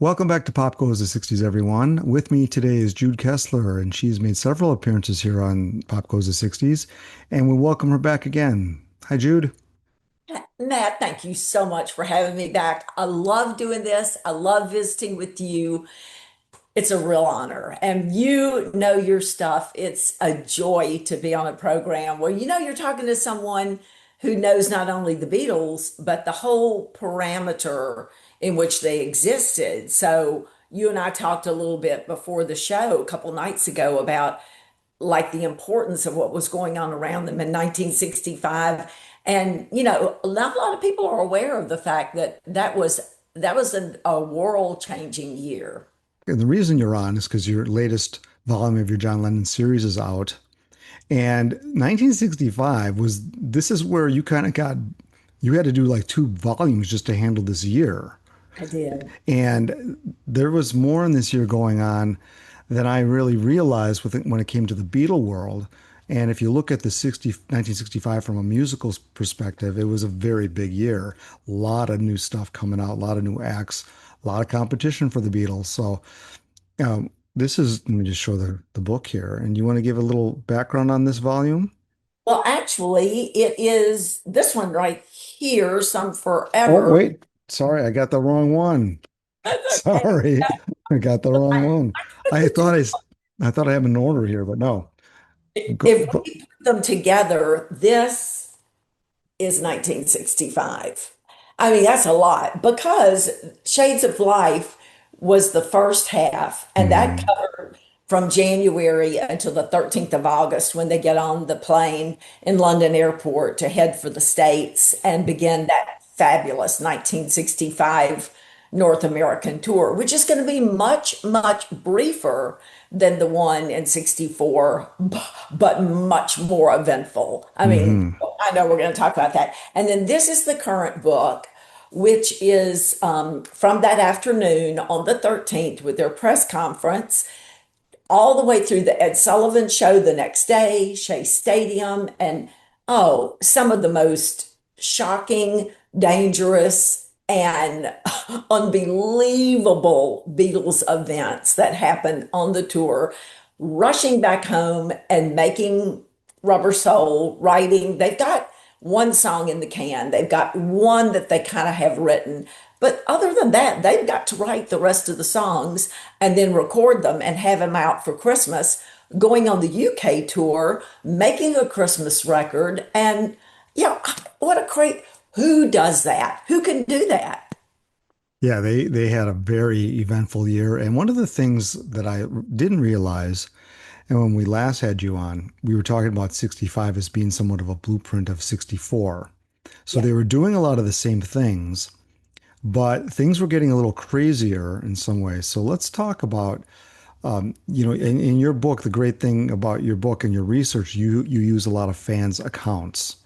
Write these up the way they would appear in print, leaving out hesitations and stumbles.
Welcome back to Pop Goes the 60s, everyone. With me today is Jude Kessler, and she's made several appearances here on Pop Goes the 60s, and we welcome her back again. Hi, Jude. Matt, thank you so much for having me back. I love doing this. I love visiting with you. It's a real honor. And you know your stuff. It's a joy to be on a program where you know you're talking to someone who knows not only the Beatles, but the whole parameter in which they existed. So you and I talked a little bit before the show a couple nights ago about like the importance of what was going on around them in 1965. And you know, not a lot of people are aware of the fact that that was a world-changing year. And the reason you're on is because your latest volume of your John Lennon series is out. And 1965 this is where you kind of you had to do like two volumes just to handle this year. I did. And there was more in this year going on than I really realized when it came to the Beatle world. And if you look at the 1965 from a musical perspective, it was a very big year. A lot of new stuff coming out, a lot of new acts, a lot of competition for the Beatles. So let me just show the book here. And you want to give a little background on this volume? Well, actually, it is this one right here, Some Oh, Forever. wait. Sorry, I got the wrong one. That's okay. Sorry, I got the wrong one. I thought I, s- I thought I have an order here, but no. If we put them together, this is 1965. I mean, that's a lot because Shades of Life was the first half, and that Mhm. covered from January until the 13th of August when they get on the plane in London Airport to head for the States and begin that fabulous 1965 North American tour, which is going to be much, much briefer than the one in 64, but much more eventful. I mean, Mhm. I know we're going to talk about that. And then this is the current book, which is from that afternoon on the 13th with their press conference, all the way through the Ed Sullivan show the next day, Shea Stadium, and oh, some of the most shocking, dangerous, and unbelievable Beatles events that happened on the tour, rushing back home and making Rubber Soul, writing. They've got one song in the can, they've got one that they kind of have written. But other than that, they've got to write the rest of the songs and then record them and have them out for Christmas, going on the UK tour, making a Christmas record. And, yeah, what a great, who does that? Who can do that? Yeah, they had a very eventful year. And one of the things that I didn't realize, and when we last had you on, we were talking about 65 as being somewhat of a blueprint of 64. So Yeah. they were doing a lot of the same things, but things were getting a little crazier in some ways. So let's talk about, in your book, the great thing about your book and your research, you use a lot of fans' accounts.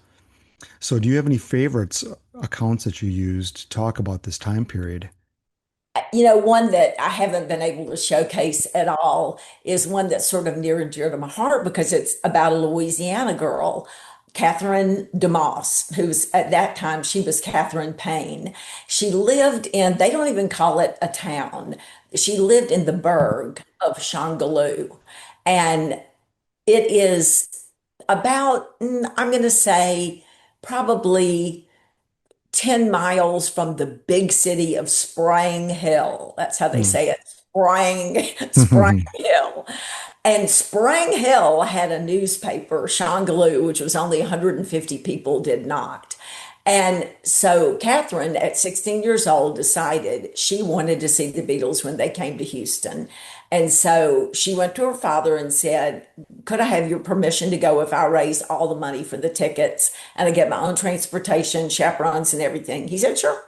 So do you have any favorites accounts that you used to talk about this time period? You know, one that I haven't been able to showcase at all is one that's sort of near and dear to my heart because it's about a Louisiana girl, Catherine DeMoss, who's at that time, she was Catherine Payne. She lived in, they don't even call it a town. She lived in the burg of Shongaloo. And it is about, I'm going to say, probably 10 miles from the big city of Spring Hill. That's how they Hmm. say it. Spring Hill. And Spring Hill had a newspaper, Shongaloo, which was only 150 people, did not. And so Catherine, at 16 years old, decided she wanted to see the Beatles when they came to Houston. And so she went to her father and said, could I have your permission to go if I raise all the money for the tickets and I get my own transportation, chaperones, and everything? He said, sure.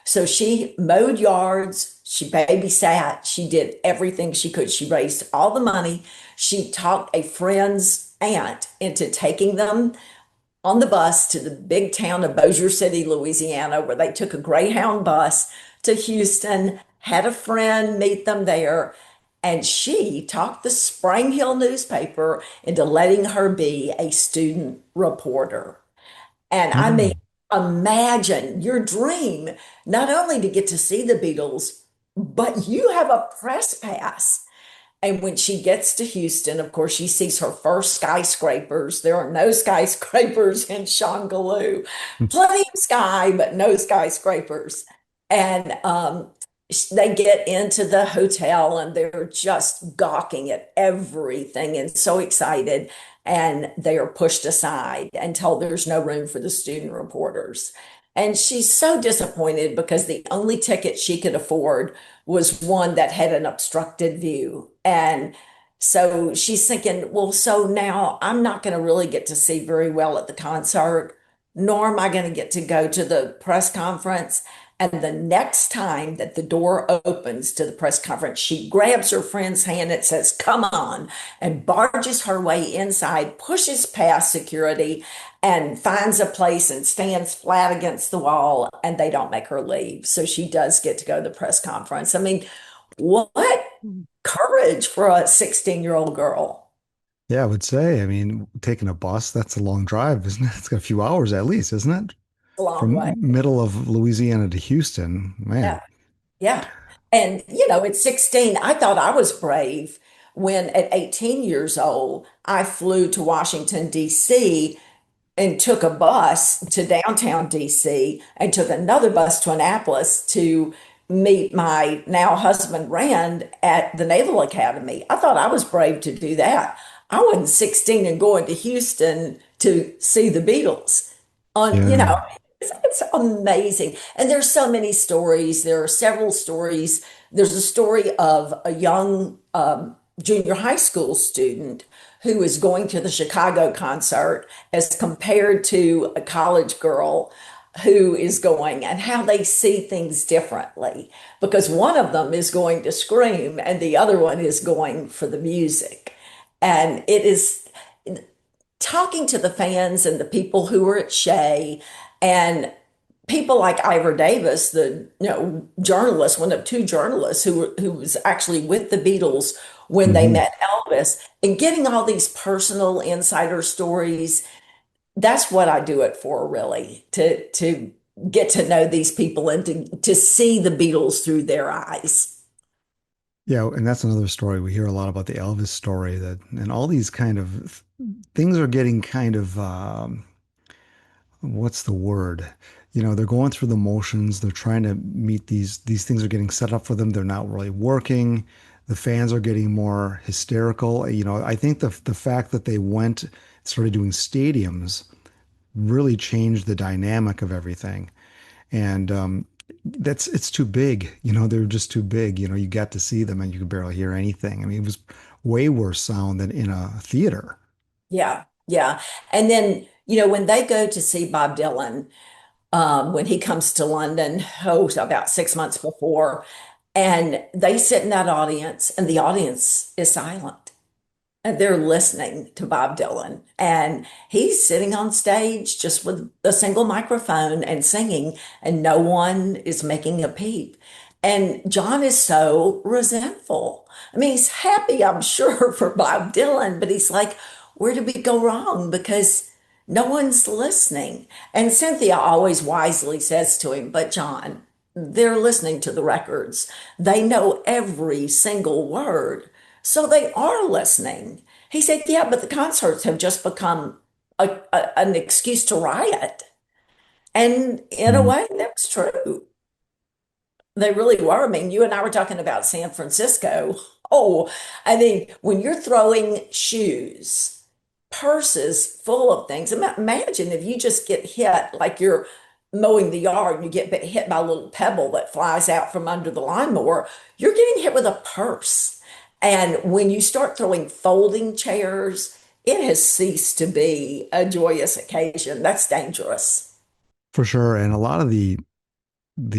So she mowed yards, she babysat, she did everything she could. She raised all the money. She talked a friend's aunt into taking them on the bus to the big town of Bossier City, Louisiana, where they took a Greyhound bus to Houston, had a friend meet them there, and she talked the Spring Hill newspaper into letting her be a student reporter. And I mean, Hmm. imagine your dream, not only to get to see the Beatles, but you have a press pass. And when she gets to Houston, of course, she sees her first skyscrapers. There are no skyscrapers in Shongaloo. Plenty of sky, but no skyscrapers. And they get into the hotel and they're just gawking at everything and so excited. And they are pushed aside and told there's no room for the student reporters. And she's so disappointed because the only ticket she could afford was one that had an obstructed view. And so she's thinking, well, so now I'm not going to really get to see very well at the concert, nor am I going to get to go to the press conference. And the next time that the door opens to the press conference, she grabs her friend's hand and says, "Come on," and barges her way inside, pushes past security, and finds a place and stands flat against the wall. And they don't make her leave. So she does get to go to the press conference. I mean, what courage for a 16-year-old girl. Yeah, I would say. I mean, taking a bus, that's a long drive, isn't it? It's got a few hours at least, isn't it? A long way. From middle of Louisiana to Houston, man. Yeah. Yeah. And, you know, at 16, I thought I was brave when at 18 years old, I flew to Washington, D.C. and took a bus to downtown DC and took another bus to Annapolis to meet my now husband Rand at the Naval Academy. I thought I was brave to do that. I wasn't 16 and going to Houston to see the Beatles. On, you Yeah. know, it's amazing. And there's so many stories. There are several stories. There's a story of a young junior high school student who is going to the Chicago concert as compared to a college girl who is going and how they see things differently because one of them is going to scream and the other one is going for the music. And it is talking to the fans and the people who were at Shea and people like Ivor Davis, the journalist, one of two journalists who was actually with the Beatles when they Hmm. met Elvis, and getting all these personal insider stories. That's what I do it for, really, to get to know these people and to see the Beatles through their eyes. Yeah, and that's another story. We hear a lot about the Elvis story that, and all these kind of things are getting kind of, what's the word? You know, they're going through the motions. They're trying to meet these things are getting set up for them. They're not really working. The fans are getting more hysterical. You know, I think the fact that they went started doing stadiums really changed the dynamic of everything. And that's it's too big. You know, they're just too big. You know, you got to see them and you could barely hear anything. I mean, it was way worse sound than in a theater. Yeah, yeah. And then, when they go to see Bob Dylan, when he comes to London, so about 6 months before, and they sit in that audience, and the audience is silent. And they're listening to Bob Dylan. And he's sitting on stage just with a single microphone and singing, and no one is making a peep. And John is so resentful. I mean, he's happy, I'm sure, for Bob Dylan, but he's like, where did we go wrong? Because no one's listening. And Cynthia always wisely says to him, but John, they're listening to the records. They know every single word. So they are listening. He said, yeah, but the concerts have just become an excuse to riot. And in a Mm. way, that's true. They really were. I mean, you and I were talking about San Francisco. Oh, I mean, when you're throwing shoes, purses full of things, imagine if you just get hit like you're mowing the yard and you get hit by a little pebble that flies out from under the lawnmower, you're getting hit with a purse. And when you start throwing folding chairs, it has ceased to be a joyous occasion. That's dangerous. For sure. And a lot of the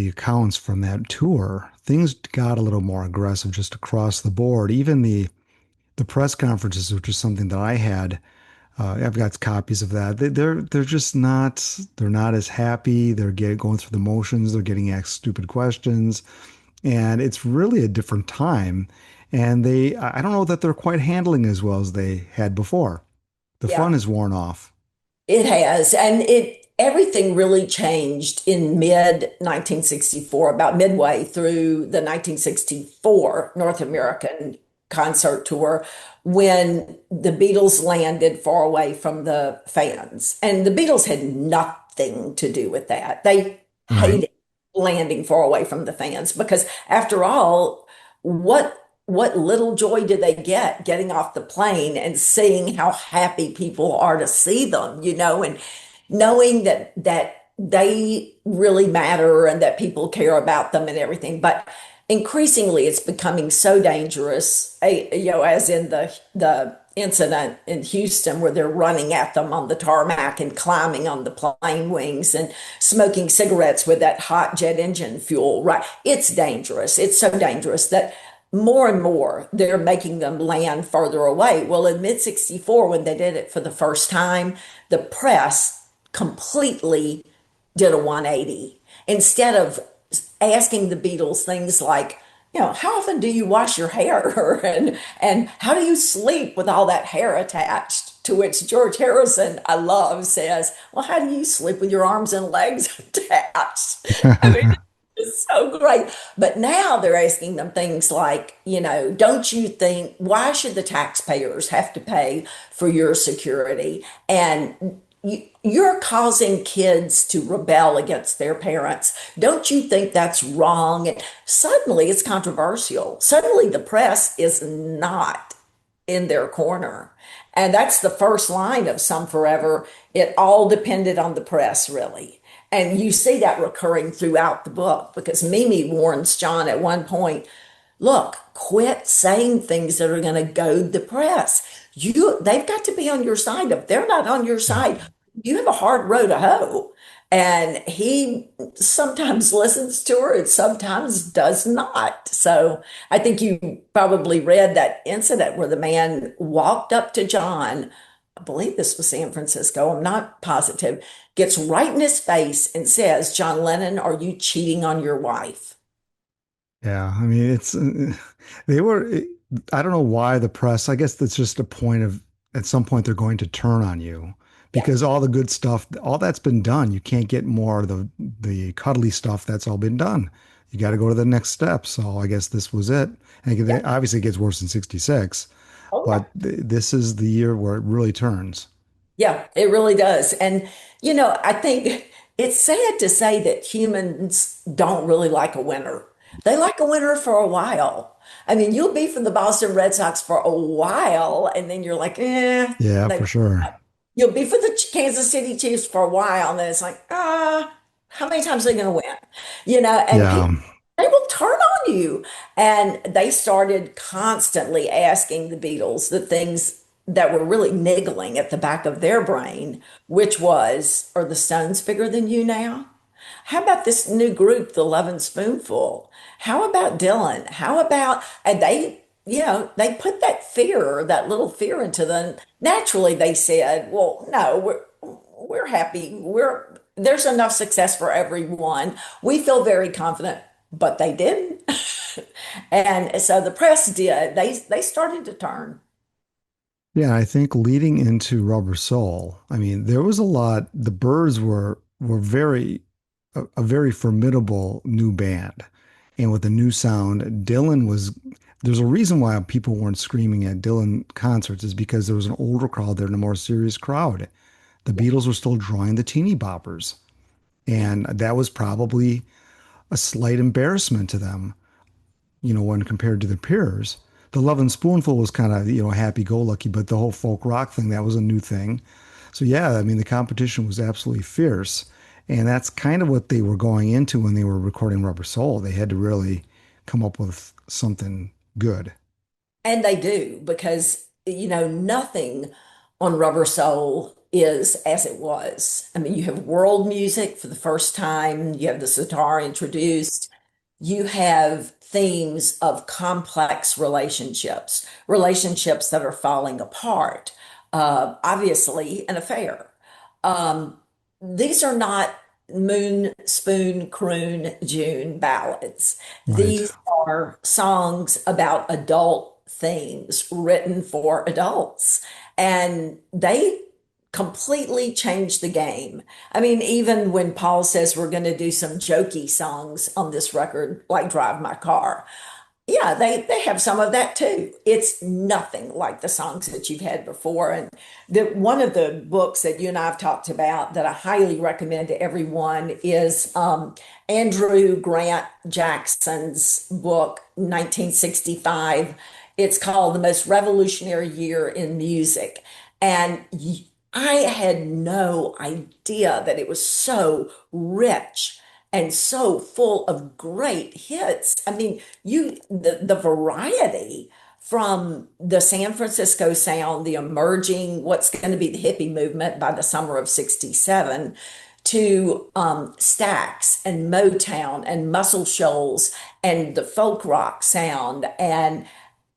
accounts from that tour, things got a little more aggressive just across the board. Even the press conferences, which is something that I had, I've got copies of that. They're just not they're not as happy. They're going through the motions. They're getting asked stupid questions, and it's really a different time. And I don't know that they're quite handling as well as they had before. The fun Yeah. is worn off. It has, and everything really changed in mid 1964, about midway through the 1964 North American concert tour, when the Beatles landed far away from the fans. And the Beatles had nothing to do with that. They Right. hated landing far away from the fans because, after all, what little joy do they get getting off the plane and seeing how happy people are to see them, and knowing that they really matter and that people care about them and everything. But increasingly, it's becoming so dangerous. As in the incident in Houston where they're running at them on the tarmac and climbing on the plane wings and smoking cigarettes with that hot jet engine fuel. Right? It's dangerous. It's so dangerous that more and more they're making them land further away. Well, in mid 64, when they did it for the first time, the press completely did a 180. Instead of asking the Beatles things like, how often do you wash your hair? And how do you sleep with all that hair attached? To which George Harrison, I love, says, well, how do you sleep with your arms and legs attached? I mean, it's so great. But now they're asking them things like, don't you think, why should the taxpayers have to pay for your security? And you're causing kids to rebel against their parents. Don't you think that's wrong? And suddenly it's controversial. Suddenly the press is not in their corner. And that's the first line of Some Forever. It all depended on the press, really. And you see that recurring throughout the book because Mimi warns John at one point, look, quit saying things that are going to goad the press. They've got to be on your side. If they're not on your side, you have a hard row to hoe. And he sometimes listens to her and sometimes does not. So I think you probably read that incident where the man walked up to John. I believe this was San Francisco. I'm not positive. Gets right in his face and says, John Lennon, are you cheating on your wife? Yeah, I mean, they were, I don't know why the press, I guess that's just a point of, at some point they're going to turn on you Yeah. because all the good stuff, all that's been done. You can't get more of the cuddly stuff that's all been done. You got to go to the next step. So I guess this was it. And Yeah. obviously it gets worse in 66, Oh, yeah. but this is the year where it really turns. Yeah, it really does. And, I think it's sad to say that humans don't really like a winner. They like a winner for a while. I mean, you'll be for the Boston Red Sox for a while, and then you're like, Yeah, they, for sure. you'll be for the Kansas City Chiefs for a while, and then it's like, how many times are they going to win? And Yeah. people, they will turn on you. And they started constantly asking the Beatles the things that were really niggling at the back of their brain, which was, are the Stones bigger than you now? How about this new group, the Lovin' Spoonful? How about Dylan? How about, and they put that fear, that little fear into them. Naturally, they said, well, no, we're happy. There's enough success for everyone. We feel very confident, but they didn't. And so the press did. They started to turn. Yeah, I think leading into Rubber Soul, I mean, there was a lot. The Byrds were a very formidable new band. And with the new sound, there's a reason why people weren't screaming at Dylan concerts is because there was an older crowd there and a more serious crowd. The Yeah, Beatles were still drawing the teeny boppers. yeah. And that was probably a slight embarrassment to them, when compared to their peers. The Love and Spoonful was kind of, happy-go-lucky, but the whole folk rock thing, that was a new thing. So yeah, I mean, the competition was absolutely fierce. And that's kind of what they were going into when they were recording Rubber Soul. They had to really come up with something good. And they do because, nothing on Rubber Soul is as it was. I mean, you have world music for the first time, you have the sitar introduced, you have themes of complex relationships, relationships that are falling apart, obviously, an affair. Um, these are not moon, spoon, croon, June ballads. Right. These are songs about adult themes written for adults. And they completely changed the game. I mean, even when Paul says we're going to do some jokey songs on this record, like Drive My Car, yeah, they have some of that too. It's nothing like the songs that you've had before. And one of the books that you and I have talked about that I highly recommend to everyone is Andrew Grant Jackson's book, 1965. It's called The Most Revolutionary Year in Music. And I had no idea that it was so rich and so full of great hits. I mean, the variety from the San Francisco sound, the emerging, what's going to be the hippie movement by the summer of 67, to Stax and Motown and Muscle Shoals and the folk rock sound. And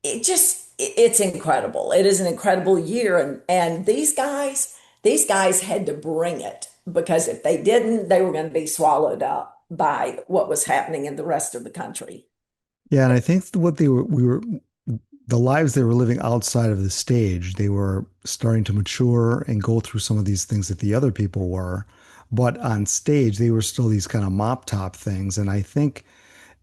it's incredible. It is an incredible year. And these guys had to bring it because if they didn't, they were going to be swallowed up by what was happening in the rest of the country. Yeah, and I think what they were, we were, the lives they were living outside of the stage, they were starting to mature and go through some of these things that the other people were. But on stage, they were still these kind of mop top things. And I think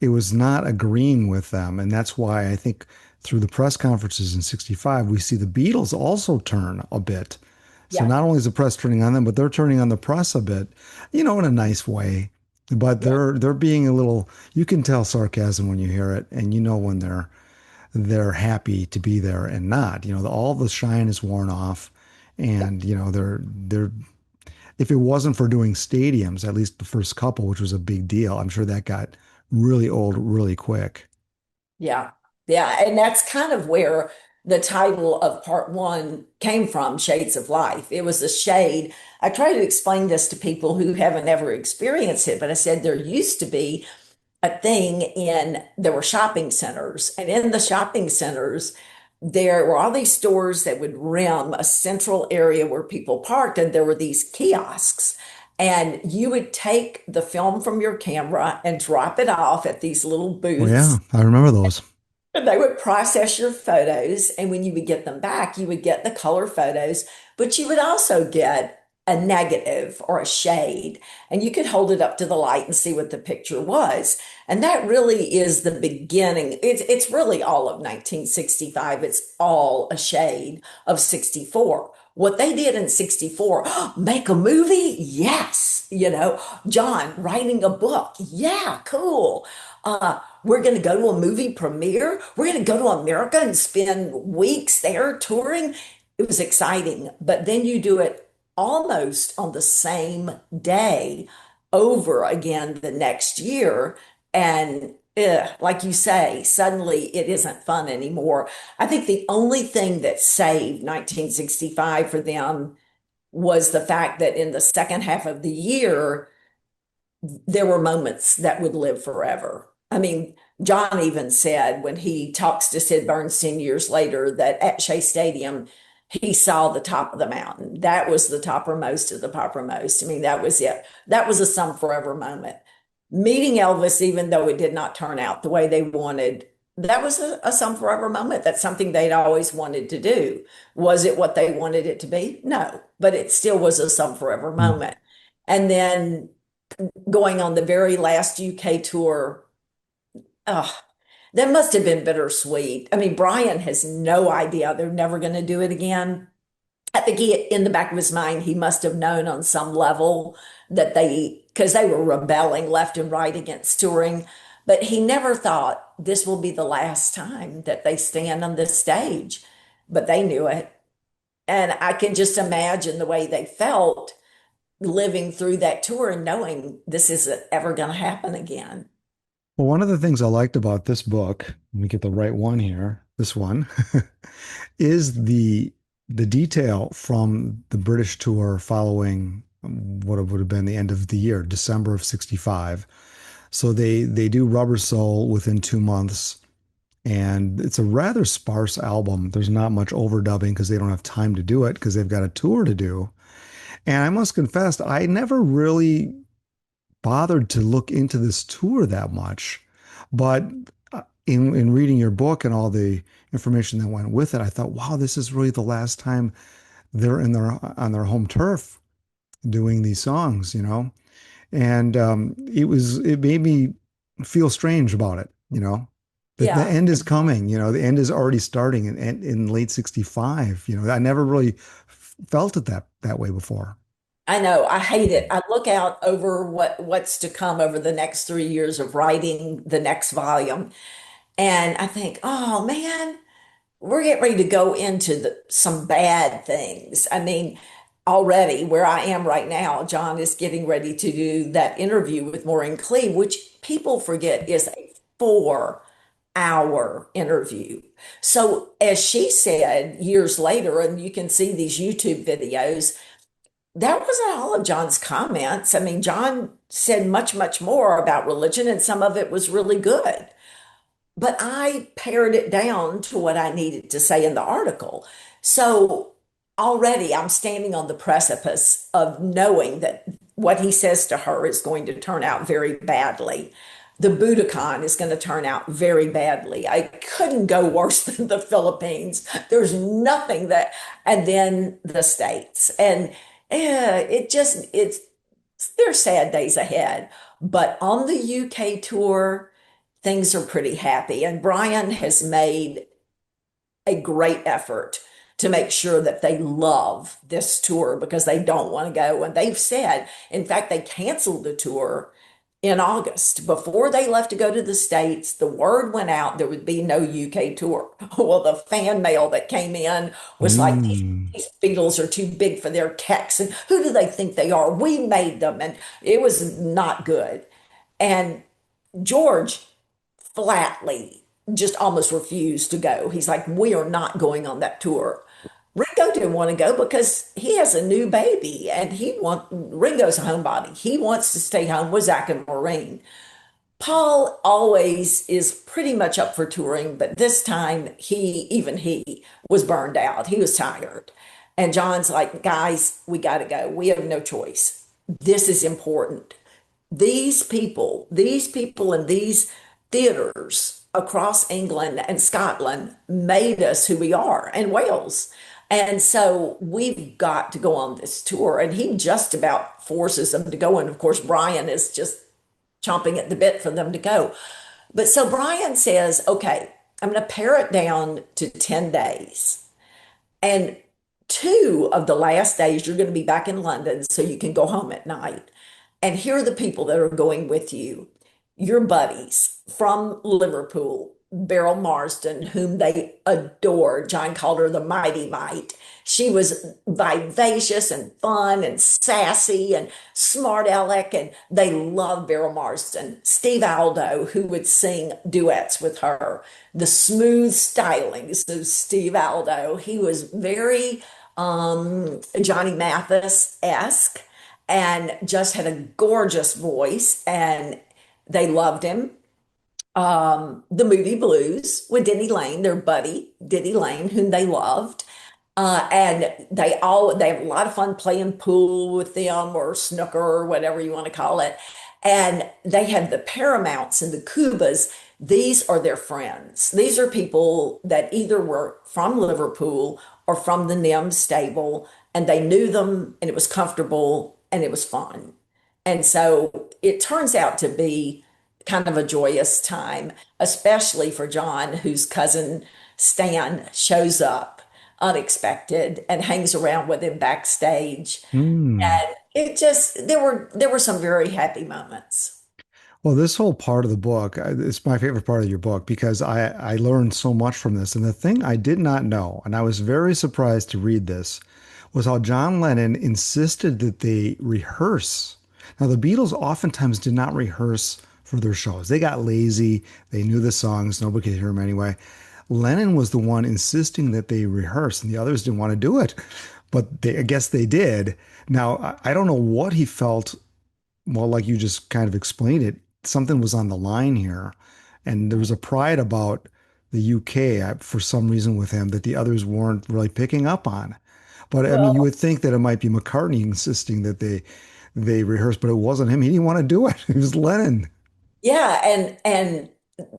it was not agreeing with them. And that's why I think through the press conferences in 65, we see the Beatles also turn a bit. So Yeah, not only is the press turning on them, but they're turning on the press a bit, in a nice way. But yeah, they're being a little, you can tell sarcasm when you hear it, and you know when they're happy to be there and not. All the shine is worn off, yeah. and they're if it wasn't for doing stadiums, at least the first couple, which was a big deal, I'm sure that got really old really quick. Yeah. Yeah. And that's kind of where the title of part one came from, Shades of Life. It was a shade. I try to explain this to people who haven't ever experienced it, but I said there used to be a thing there were shopping centers, and in the shopping centers, there were all these stores that would rim a central area where people parked, and there were these kiosks. And you would take the film from your camera and drop it off at these little Well, booths, yeah, I remember those. and they would process your photos. And when you would get them back, you would get the color photos, but you would also get a negative or a shade. And you could hold it up to the light and see what the picture was. And that really is the beginning. It's really all of 1965. It's all a shade of 64. What they did in 64, make a movie? Yes. John writing a book. Yeah, cool. We're going to go to a movie premiere. We're going to go to America and spend weeks there touring. It was exciting. But then you do it almost on the same day over again the next year. And like you say, suddenly it isn't fun anymore. I think the only thing that saved 1965 for them was the fact that in the second half of the year, there were moments that would live forever. I mean, John even said when he talks to Sid Bernstein years later that at Shea Stadium, he saw the top of the mountain. That was the toppermost of the poppermost. I mean, that was it. That was a some forever moment. Meeting Elvis, even though it did not turn out the way they wanted, that was a some forever moment. That's something they'd always wanted to do. Was it what they wanted it to be? No, but it still was a some forever Mm. moment. And then going on the very last UK tour. Oh, that must have been bittersweet. I mean, Brian has no idea they're never going to do it again. I think in the back of his mind, he must have known on some level that because they were rebelling left and right against touring, but he never thought this will be the last time that they stand on this stage. But they knew it. And I can just imagine the way they felt living through that tour and knowing this isn't ever going to happen again. Well, one of the things I liked about this book, let me get the right one here, this one, is the detail from the British tour following what would have been the end of the year, December of 65. So they do Rubber Soul within 2 months, and it's a rather sparse album. There's not much overdubbing because they don't have time to do it because they've got a tour to do. And I must confess, I never really bothered to look into this tour that much. But in reading your book and all the information that went with it, I thought, wow, this is really the last time they're in their on their home turf doing these songs, you know. And it made me feel strange about it, you know, that the Yeah. end is coming, you know, the end is already starting in late 65. You know, I never really felt it that way before. I know. I hate it. I look out over what's to come over the next 3 years of writing the next volume, and I think, oh man, we're getting ready to go into some bad things. I mean, already where I am right now, John is getting ready to do that interview with Maureen Cleave, which people forget is a 4 hour interview. So, as she said years later, and you can see these YouTube videos, that wasn't all of John's comments. I mean, John said much, much more about religion, and some of it was really good. But I pared it down to what I needed to say in the article. So already I'm standing on the precipice of knowing that what he says to her is going to turn out very badly. The Budokan is going to turn out very badly. I couldn't go worse than the Philippines. There's nothing that, and then the States. And there's sad days ahead. But on the UK tour, things are pretty happy. And Brian has made a great effort to make sure that they love this tour because they don't want to go. And they've said, in fact, they canceled the tour in August. Before they left to go to the States, the word went out there would be no UK tour. Well, the fan mail that came in was like, Mm. these Beatles are too big for their kecks. And who do they think they are? We made them. And it was not good. And George flatly just almost refused to go. He's like, we are not going on that tour. Ringo didn't want to go because he has a new baby and Ringo's a homebody. He wants to stay home with Zach and Maureen. Paul always is pretty much up for touring, but this time he was burned out. He was tired. And John's like, guys, we got to go. We have no choice. This is important. These people in these theaters across England and Scotland made us who we are, and Wales. And so we've got to go on this tour. And he just about forces them to go. And of course, Brian is just chomping at the bit for them to go. But so Brian says, okay, I'm going to pare it down to 10 days. And 2 of the last days, you're going to be back in London so you can go home at night. And here are the people that are going with you. Your buddies from Liverpool, Beryl Marsden, whom they adored. John called her the Mighty Mite. She was vivacious and fun and sassy and smart aleck, and they loved Beryl Marsden. Steve Aldo, who would sing duets with her. The smooth stylings of Steve Aldo. He was very Johnny Mathis-esque and just had a gorgeous voice, and they loved him. The movie Blues with Denny Lane, their buddy Denny Lane, whom they loved. And they have a lot of fun playing pool with them or snooker or whatever you want to call it. And they have the Paramounts and the Cubas. These are their friends. These are people that either were from Liverpool or from the NIMS stable, and they knew them, and it was comfortable and it was fun. And so it turns out to be kind of a joyous time, especially for John, whose cousin Stan shows up unexpected and hangs around with him backstage. Mm. And it just there were some very happy moments. Well, this whole part of the book, it's my favorite part of your book because I learned so much from this. And the thing I did not know, and I was very surprised to read this, was how John Lennon insisted that they rehearse. Now, the Beatles oftentimes did not rehearse for their shows. They got lazy. They knew the songs. Nobody could hear them anyway. Lennon was the one insisting that they rehearse, and the others didn't want to do it. But I guess they did. Now, I don't know what he felt. Well, like you just kind of explained it, something was on the line here. And there was a pride about the UK for some reason with him that the others weren't really picking up on. But I mean, you Well, would think that it might be McCartney insisting that they rehearse, but it wasn't him. He didn't want to do it. It was Lennon. yeah, and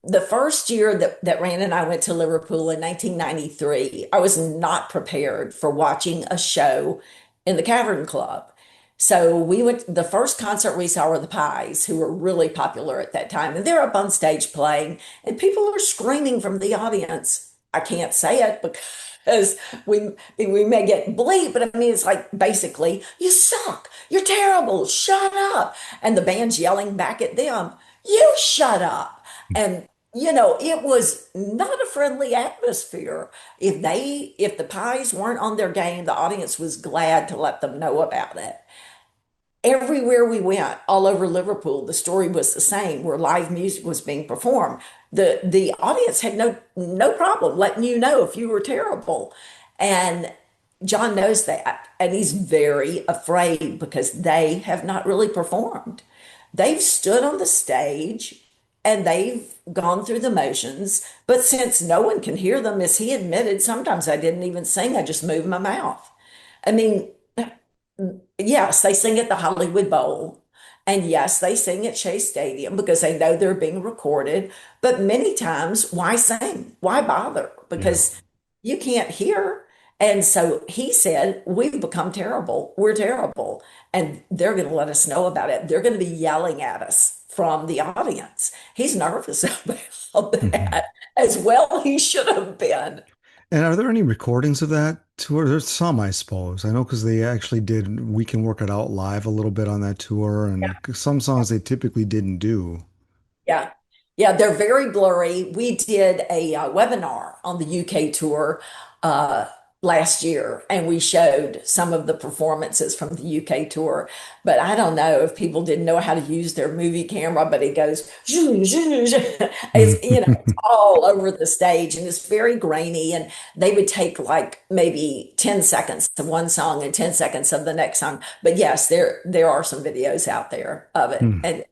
the first year that Rand and I went to Liverpool in 1993, I was not prepared for watching a show in the Cavern Club. So we went, the first concert we saw were the Pies, who were really popular at that time. And they're up on stage playing, and people are screaming from the audience. I can't say it because we may get bleep, but I mean, it's like basically, you suck, you're terrible, shut up. And the band's yelling back at them, you shut up. And it was not a friendly atmosphere. If the Pies weren't on their game, the audience was glad to let them know about it. Everywhere we went, all over Liverpool, the story was the same, where live music was being performed. The audience had no problem letting you know if you were terrible. And John knows that, and he's very afraid because they have not really performed. They've stood on the stage and they've gone through the motions, but since no one can hear them, as he admitted, sometimes I didn't even sing, I just moved my mouth. I mean, yes, they sing at the Hollywood Bowl. And yes, they sing at Shea Stadium because they know they're being recorded. But many times, why sing? Why bother? Yeah. Because you can't hear. And so he said, we've become terrible. We're terrible. And they're going to let us know about it. They're going to be yelling at us from the audience. He's nervous about Mhm. that as well. He should have been. And are there any recordings of that tour? There's some, I suppose. I know because they actually did We Can Work It Out live a little bit on that tour, and some songs they typically didn't do. Yeah. Yeah, they're very blurry. We did a webinar on the UK tour uh, last year, and we showed some of the performances from the UK tour. But I don't know if people didn't know how to use their movie camera, but it goes, it's all over the stage and it's very grainy. And they would take like maybe 10 seconds of one song and 10 seconds of the next song. But yes, there are some videos out there of it. Hmm. And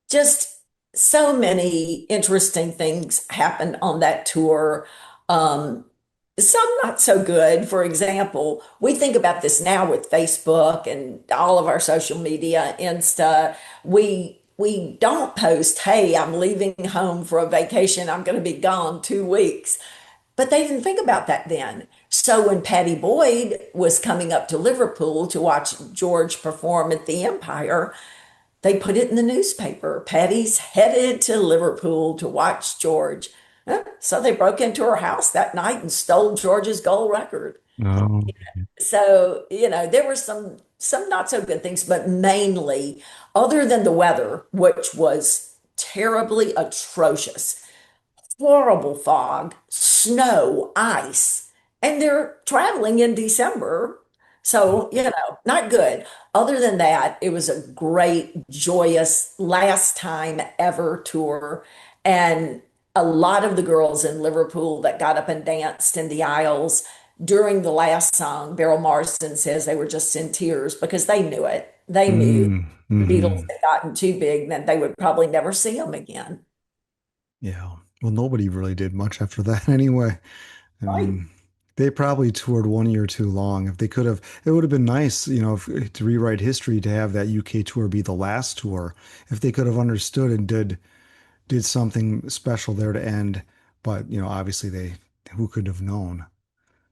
just so many interesting things happened on that tour. Um, some not so good. For example, we think about this now with Facebook and all of our social media, Insta. We don't post, hey, I'm leaving home for a vacation. I'm going to be gone 2 weeks. But they didn't think about that then. So when Patty Boyd was coming up to Liverpool to watch George perform at the Empire, they put it in the newspaper. Patty's headed to Liverpool to watch George. So they broke into her house that night and stole George's gold record. Oh. So, there were some not so good things, but mainly, other than the weather, which was terribly atrocious, horrible fog, snow, ice, and they're traveling in December. So, not good. Other than that, it was a great, joyous last time ever tour. And a lot of the girls in Liverpool that got up and danced in the aisles during the last song, Beryl Marsden says they were just in tears because they knew it. They knew the Beatles Mm-hmm. had gotten too big, that they would probably never see them again. Yeah. Well, nobody really did much after that anyway. I Right. mean, they probably toured 1 year too long. If they could have, it would have been nice, to rewrite history to have that UK tour be the last tour. If they could have understood and did something special there to end. But, obviously who could have known?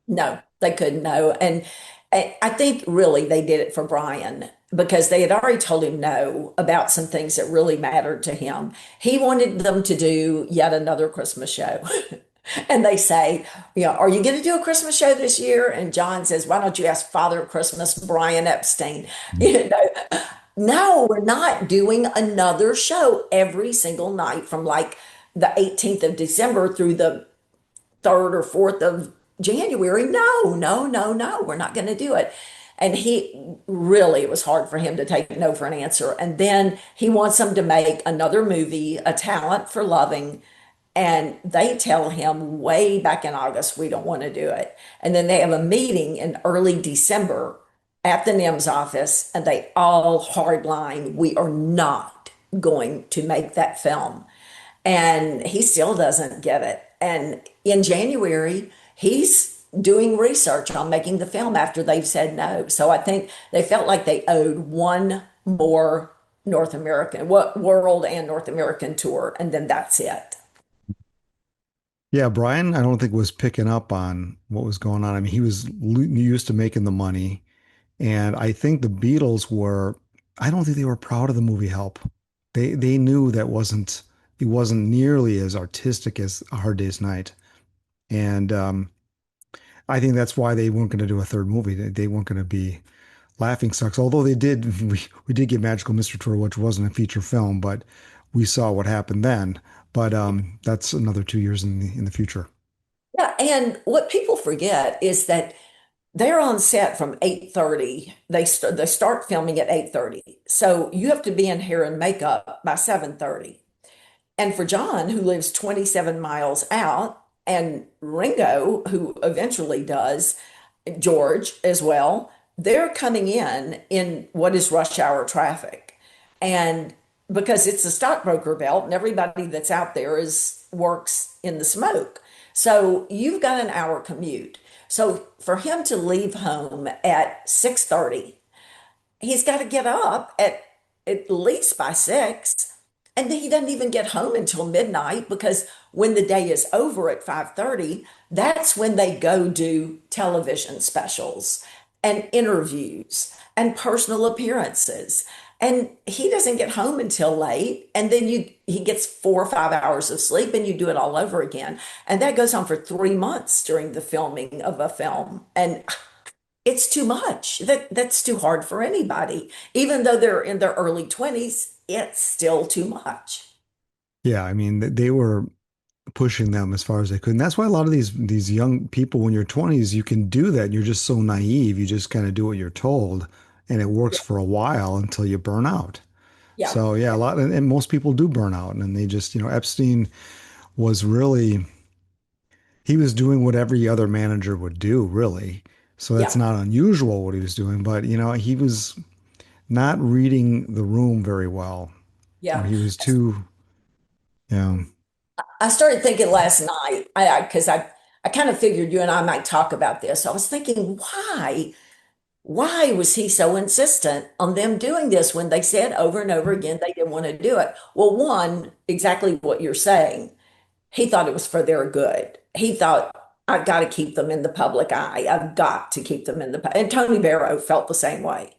No, they couldn't know. And I think really they did it for Brian because they had already told him no about some things that really mattered to him. He wanted them to do yet another Christmas show. And they say, are you going to do a Christmas show this year? And John says, why don't you ask Father Christmas, Brian Epstein? You know, no, we're not doing another show every single night from like the 18th of December through the 3rd or 4th of January. No, no, no, no, we're not going to do it. And he really, it was hard for him to take no for an answer. And then he wants them to make another movie, A Talent for Loving. And they tell him way back in August, we don't want to do it. And then they have a meeting in early December at the NIMS office, and they all hardline, we are not going to make that film. And he still doesn't get it. And in January, he's doing research on making the film after they've said no. So I think they felt like they owed one more North American, what world and North American tour, and then that's it. Yeah, Brian, I don't think was picking up on what was going on. I mean, he was used to making the money, and I think the Beatles were. I don't think they were proud of the movie Help. They knew that wasn't it wasn't nearly as artistic as A Hard Day's Night, and I think that's why they weren't going to do a third movie. They weren't going to be laughing stocks. Although they did, we did get Magical Mystery Tour, which wasn't a feature film, but we saw what happened then. But that's another 2 years in the future. Yeah, and what people forget is that they're on set from 8:30. They start filming at 8:30. So you have to be in hair and makeup by 7:30. And for John, who lives 27 miles out, and Ringo, who eventually does, George as well, they're coming in what is rush hour traffic. And because it's a stockbroker belt and everybody that's out there is works in the smoke. So you've got an hour commute. So for him to leave home at 6:30, he's got to get up at least by 6, and then he doesn't even get home until midnight because when the day is over at 5:30, that's when they go do television specials and interviews and personal appearances, and he doesn't get home until late, and then he gets 4 or 5 hours of sleep and you do it all over again, and that goes on for 3 months during the filming of a film. And it's too much. That's too hard for anybody. Even though they're in their early 20s, it's still too much. Yeah, I mean, they were pushing them as far as they could. And that's why a lot of these young people, when you're 20s, you can do that. You're just so naive. You just kind of do what you're told, and it works Yeah. for a while until you burn out. Yeah. So yeah, a lot, and most people do burn out, and they just, Epstein was really, he was doing what every other manager would do, really. So that's Yeah. not unusual what he was doing, but he was not reading the room very well, or Yeah. he was too, yeah. I started thinking last night, I kind of figured you and I might talk about this. I was thinking, why was he so insistent on them doing this when they said over and over again they didn't want to do it? Well, one, exactly what you're saying. He thought it was for their good. He thought, I've got to keep them in the public eye. I've got to keep them in and Tony Barrow felt the same way.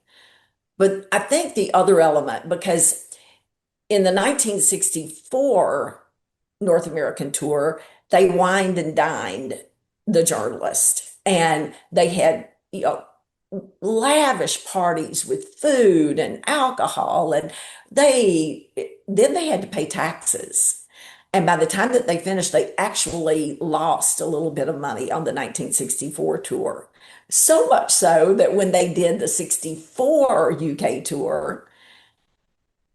But I think the other element, because in the 1964 North American tour, they wined and dined the journalist, and they had, lavish parties with food and alcohol, and they then they had to pay taxes. And by the time that they finished, they actually lost a little bit of money on the 1964 tour. So much so that when they did the 64 UK tour,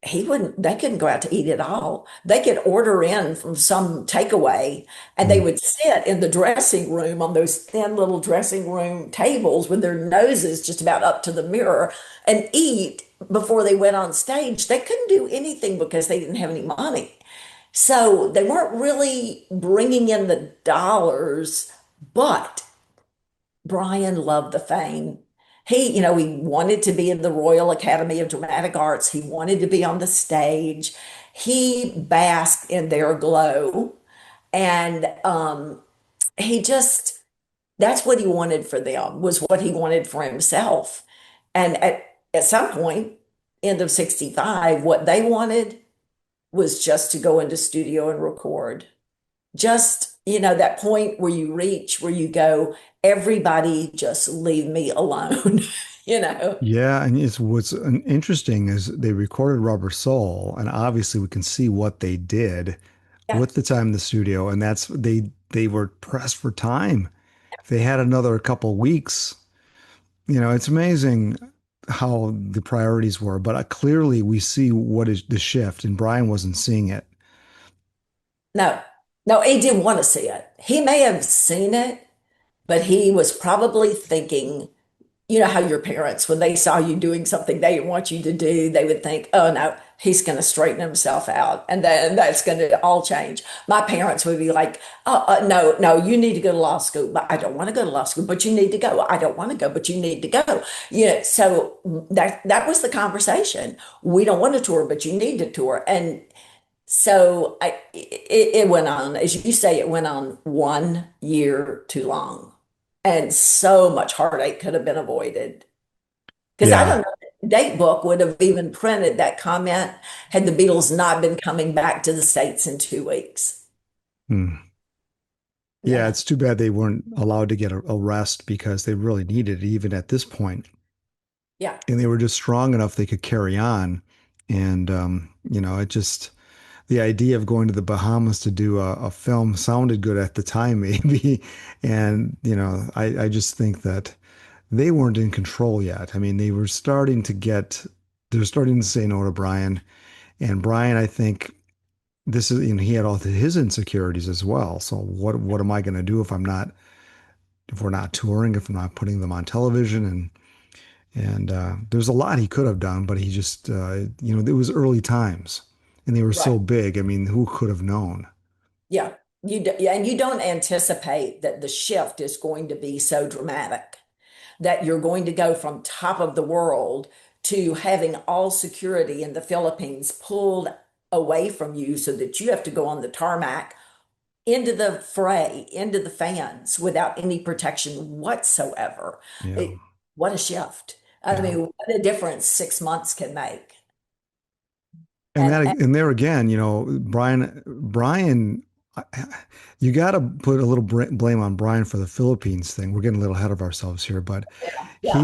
they couldn't go out to eat at all. They could order in from some takeaway, and they Mm. would sit in the dressing room on those thin little dressing room tables with their noses just about up to the mirror and eat before they went on stage. They couldn't do anything because they didn't have any money. So they weren't really bringing in the dollars, but Brian loved the fame. He wanted to be in the Royal Academy of Dramatic Arts. He wanted to be on the stage. He basked in their glow. And he just, that's what he wanted for them, was what he wanted for himself. And at some point, end of 65, what they wanted was just to go into studio and record. Just, that point where you reach, where you go, everybody just leave me alone, you know? Yeah, and it's what's interesting is they recorded Rubber Soul, and obviously we can see what they did Yeah. with the time in the studio, and that's they were pressed for time. If they had another couple weeks, it's amazing how the priorities were, but clearly we see what is the shift, and Brian wasn't seeing it. No, no, he didn't want to see it. He may have seen it, but he was probably thinking, how your parents, when they saw you doing something they didn't want you to do, they would think, oh no, he's going to straighten himself out. And then that's going to all change. My parents would be like, oh, no, no, you need to go to law school. But I don't want to go to law school, but you need to go. I don't want to go, but you need to go. So that was the conversation. We don't want to tour, but you need to tour. And So it went on, as you say, it went on 1 year too long. And so much heartache could have been avoided. Because I Yeah. don't know, the date book would have even printed that comment had the Beatles not been coming back to the States in 2 weeks. Hmm. Yeah, Yeah, it's too bad they weren't allowed to get a rest because they really needed it even at this point. yeah, And they were just strong enough they could carry on. And it just the idea of going to the Bahamas to do a film sounded good at the time, maybe. And, I just think that they weren't in control yet. I mean, they're starting to say no to Brian. And Brian, I think this is, he had all his insecurities as well. So what am I going to do if we're not touring, if I'm not putting them on television? And there's a lot he could have done, but he just, it was early times and they were right. so big. I mean, who could have known? Yeah. Yeah, and you don't anticipate that the shift is going to be so dramatic, that you're going to go from top of the world to having all security in the Philippines pulled away from you so that you have to go on the tarmac into the fray, into the fans without any protection whatsoever. Yeah. It- what a shift. I Yeah. mean, what a difference 6 months can make. And And, that, and and there again, Brian, I- you got to put a little blame on Brian for the Philippines thing. We're getting a little ahead of ourselves here, but yeah,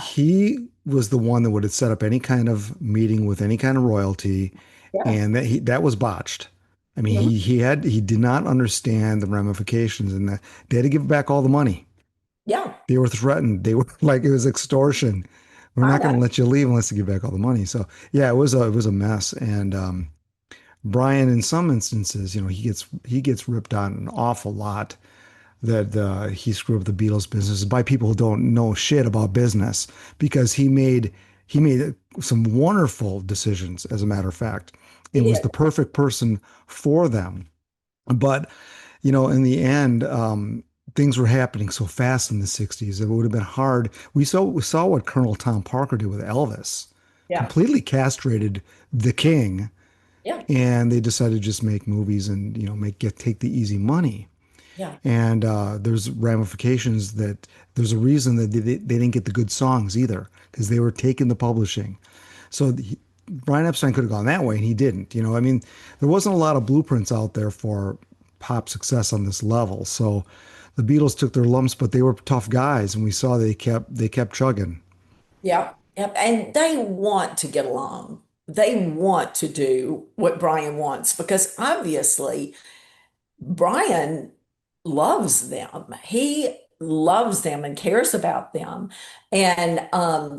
he was the one that would have set up any kind of meeting with any kind of royalty, yeah, and that was botched. I mean, mhm, he did not understand the ramifications, and that they had to give back all the money. yeah, They were threatened. They were like it was extortion. We're I not know. going to let you leave unless you give back all the money. So yeah, it was a mess. And Brian, in some instances, he gets ripped on an awful lot that he screwed up the Beatles business by people who don't know shit about business because he made some wonderful decisions, as a matter of fact, He and was did. the perfect person for them. But in the end, things were happening so fast in the 60s. It would have been hard. We saw what Colonel Tom Parker did with Elvis, Yeah, completely castrated the king, yeah, and they decided to just make movies and take the easy money. yeah, And there's ramifications that there's a reason that they didn't get the good songs either because they were taking the publishing. So Brian Epstein could have gone that way, and he didn't. I mean, there wasn't a lot of blueprints out there for pop success on this level. So the Beatles took their lumps, but they were tough guys, and we saw they kept chugging. yeah, yeah. And they want to get along. They want to do what Brian wants because obviously Brian loves them. He loves them and cares about them. And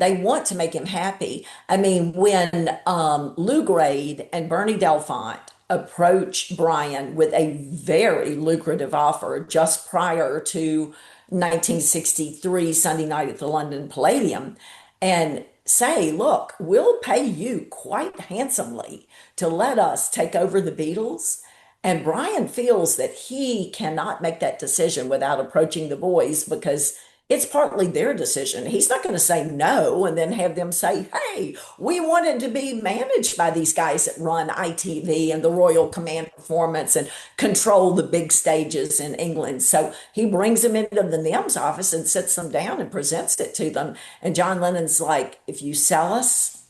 they want to make him happy. I mean, when Lou Grade and Bernie Delfont approached Brian with a very lucrative offer just prior to 1963 Sunday night at the London Palladium and say, look, we'll pay you quite handsomely to let us take over the Beatles. And Brian feels that he cannot make that decision without approaching the boys because it's partly their decision. He's not going to say no and then have them say, hey, we wanted to be managed by these guys that run ITV and the Royal Command Performance and control the big stages in England. So he brings them into the NIMS office and sits them down and presents it to them. And John Lennon's like, if you sell us,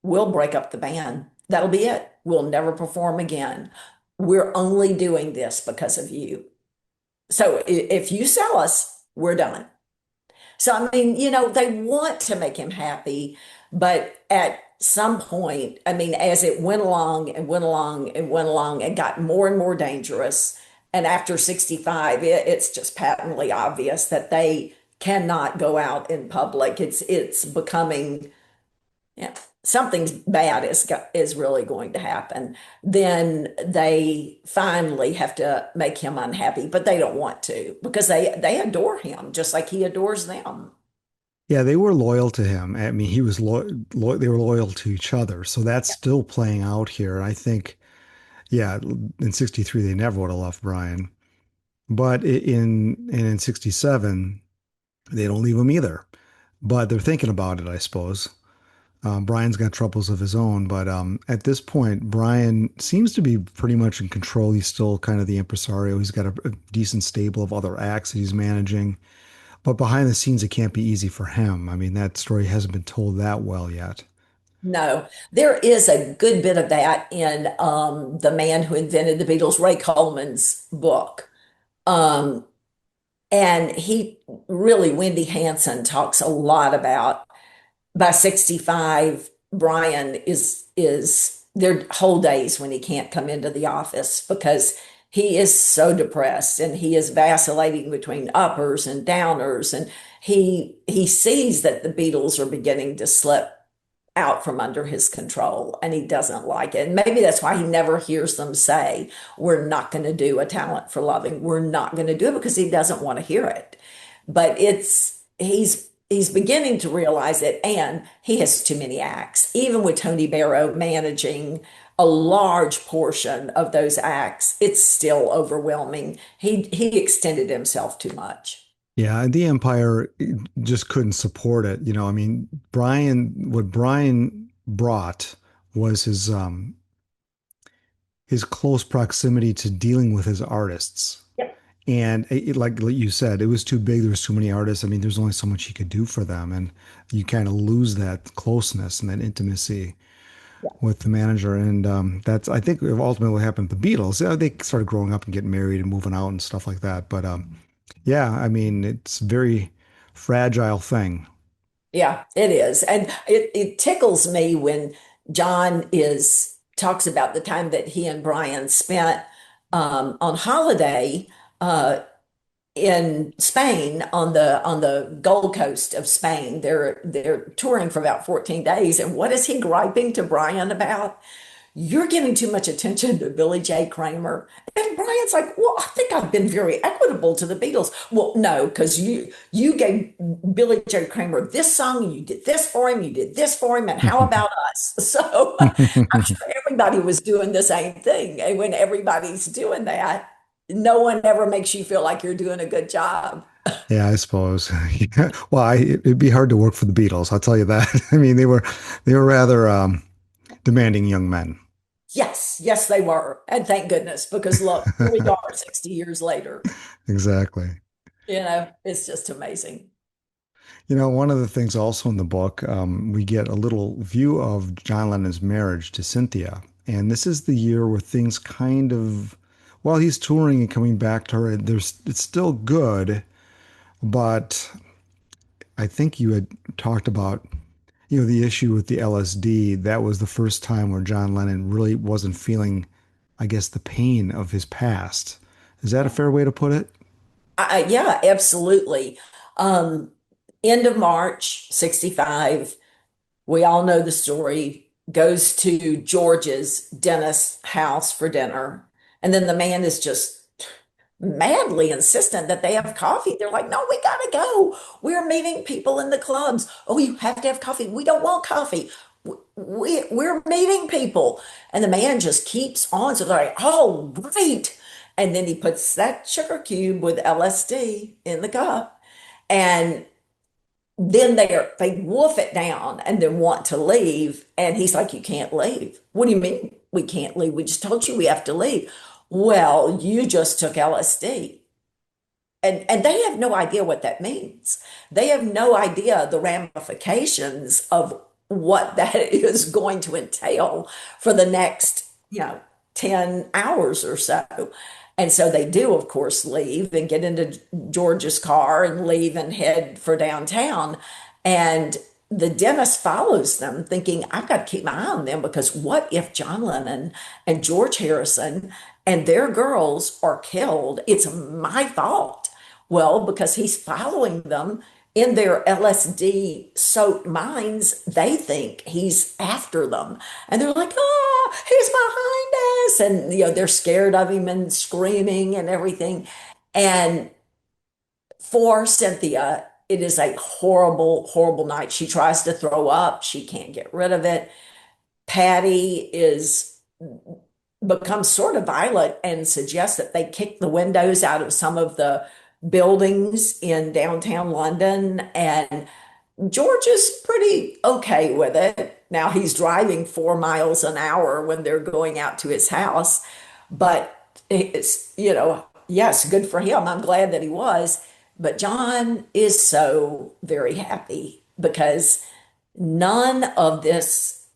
we'll break up the band. That'll be it. We'll never perform again. We're only doing this because of you. So if you sell us, we're done. So, I mean, they want to make him happy, but at some point, I mean, as it went along and went along and went along and got more and more dangerous, and after 65, it's just patently obvious that they cannot go out in public. It's becoming yeah, something bad is really going to happen, then they finally have to make him unhappy, but they don't want to because they adore him just like he adores them. Yeah, they were loyal to him. I mean, he was they were loyal to each other. So that's still playing out here. I think, yeah, in 63 they never would have left Brian. But in 67 they don't leave him either. But they're thinking about it, I suppose. Brian's got troubles of his own, but at this point, Brian seems to be pretty much in control. He's still kind of the impresario. He's got a decent stable of other acts that he's managing, but behind the scenes, it can't be easy for him. I mean, that story hasn't been told that well yet. No, there is a good bit of that in The Man Who Invented the Beatles, Ray Coleman's book. Um, and he really, Wendy Hansen talks a lot about by 65, Brian is there whole days when he can't come into the office because he is so depressed and he is vacillating between uppers and downers, and he sees that the Beatles are beginning to slip out from under his control and he doesn't like it. And maybe that's why he never hears them say, we're not going to do a talent for loving. We're not going to do it because he doesn't want to hear it. But he's beginning to realize it, and he has too many acts. Even with Tony Barrow managing a large portion of those acts, it's still overwhelming. He extended himself too much. Yeah, the Empire just couldn't support it. I mean, what Brian brought was his close proximity to dealing with his artists. Yep. And like you said, it was too big. There was too many artists. I mean, there's only so much he could do for them, and you kind of lose that closeness and that intimacy with the manager. And that's, I think, ultimately what happened with the Beatles. Yeah, they started growing up and getting married and moving out and stuff like that. But yeah, I mean, it's a very fragile thing. Yeah, it is. And it tickles me when John is talks about the time that he and Brian spent on holiday uh, in Spain on the Gold Coast of Spain. They're touring for about 14 days. And what is he griping to Brian about? You're giving too much attention to Billy J. Kramer. And Brian's like, well, I think I've been very equitable to the Beatles. Well, no, because you gave Billy J. Kramer this song, and you did this for him, you did this for him, and how about us? So I'm sure everybody was doing the same thing. And when everybody's doing that, no one ever makes you feel like you're doing a good job. Yeah, I suppose. Yeah. Well, it'd be hard to work for the Beatles. I'll tell you that. I mean, they were rather demanding young men. Yes, yes, they were. And thank goodness, because look, here we are 60 years later. Exactly. It's just amazing. One of the things also in the book, we get a little view of John Lennon's marriage to Cynthia. And this is the year where things kind of, while he's touring and coming back to her, it's still good. But I think you had talked about, the issue with the LSD. That was the first time where John Lennon really wasn't feeling, I guess, the pain of his past. Is that a fair way to put it? Yeah, absolutely. Um, End of March, 65. We all know the story. Goes to George's dentist's house for dinner. And then the man is just madly insistent that they have coffee. They're like, no, we gotta go. We're meeting people in the clubs. Oh, you have to have coffee. We don't want coffee. We're meeting people. And the man just keeps on. So they're like, oh, right. And then he puts that sugar cube with LSD in the cup. And then they wolf it down and then want to leave. And he's like, you can't leave. What do you mean we can't leave? We just told you we have to leave. Well, you just took LSD. And they have no idea what that means. They have no idea the ramifications of what that is going to entail for the next, 10 hours or so. And so they do, of course, leave and get into George's car and leave and head for downtown. And the dentist follows them, thinking, I've got to keep my eye on them because what if John Lennon and George Harrison and their girls are killed? It's my fault. Well, because he's following them in their LSD soaked minds, they think he's after them. And they're like, oh, he's behind us. And, they're scared of him and screaming and everything. And for Cynthia, it is a horrible, horrible night. She tries to throw up. She can't get rid of it. Patty is becomes sort of violent and suggests that they kick the windows out of some of the buildings in downtown London. And George is pretty okay with it. Now he's driving 4 miles an hour when they're going out to his house, but it's, yes, good for him. I'm glad that he was. But John is so very happy because none of this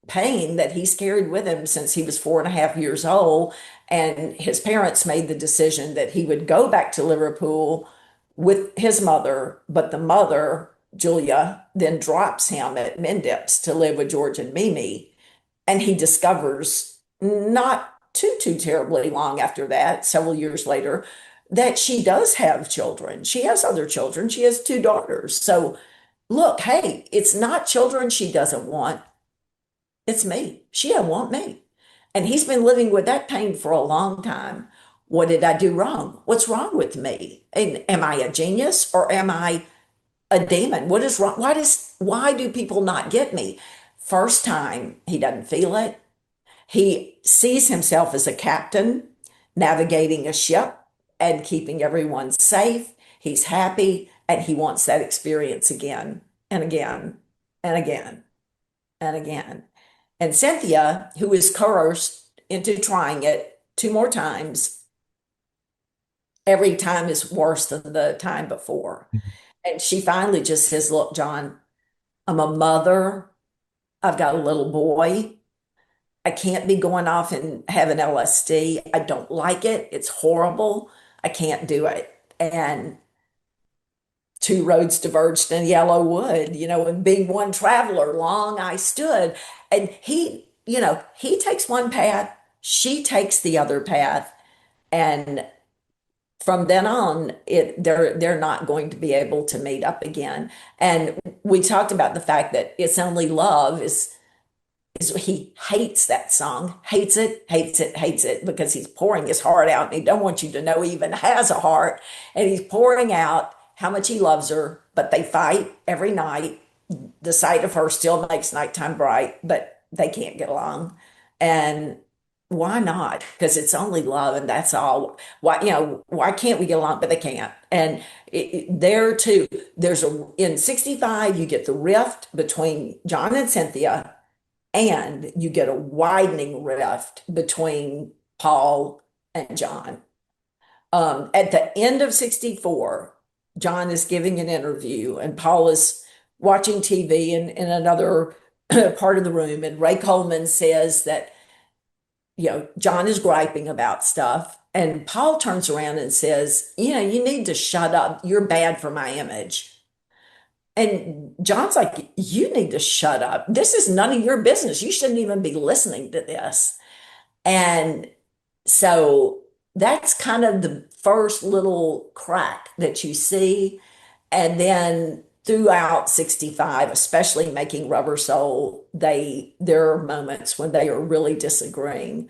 pain that he's carried with him since he was 4.5 years old. And his parents made the decision that he would go back to Liverpool with his mother, but the mother, Julia, then drops him at Mendips to live with George and Mimi. And he discovers not too terribly long after that, several years later, that she does have children. She has other children. She has two daughters. So look, hey, it's not children she doesn't want. It's me. She don't want me. And he's been living with that pain for a long time. What did I do wrong? What's wrong with me? And am I a genius or am I a demon? What is wrong? Why do people not get me? First time he doesn't feel it. He sees himself as a captain navigating a ship and keeping everyone safe. He's happy and he wants that experience again and again and again and again. And Cynthia, who is coerced into trying it two more times, every time is worse than the time before. And she finally just says, look, John, I'm a mother. I've got a little boy. I can't be going off and having LSD. I don't like it. It's horrible. I can't do it. And two roads diverged in yellow wood, and being one traveler, long I stood. And he takes one path, she takes the other path. And from then on, they're not going to be able to meet up again. And we talked about the fact that It's Only Love is he hates that song, hates it, hates it, hates it, because he's pouring his heart out and he don't want you to know he even has a heart. And he's pouring out how much he loves her, but they fight every night. The sight of her still makes nighttime bright, but they can't get along. And why not? Because it's only love and that's all. Why can't we get along? But they can't. And there too, in 65, you get the rift between John and Cynthia, and you get a widening rift between Paul and John. At the end of 64, John is giving an interview, and Paul is watching TV in another part of the room. And Ray Coleman says that, John is griping about stuff. And Paul turns around and says, you need to shut up. You're bad for my image. And John's like, you need to shut up. This is none of your business. You shouldn't even be listening to this. And so that's kind of the first little crack that you see. And then throughout 65, especially making Rubber Soul, there are moments when they are really disagreeing.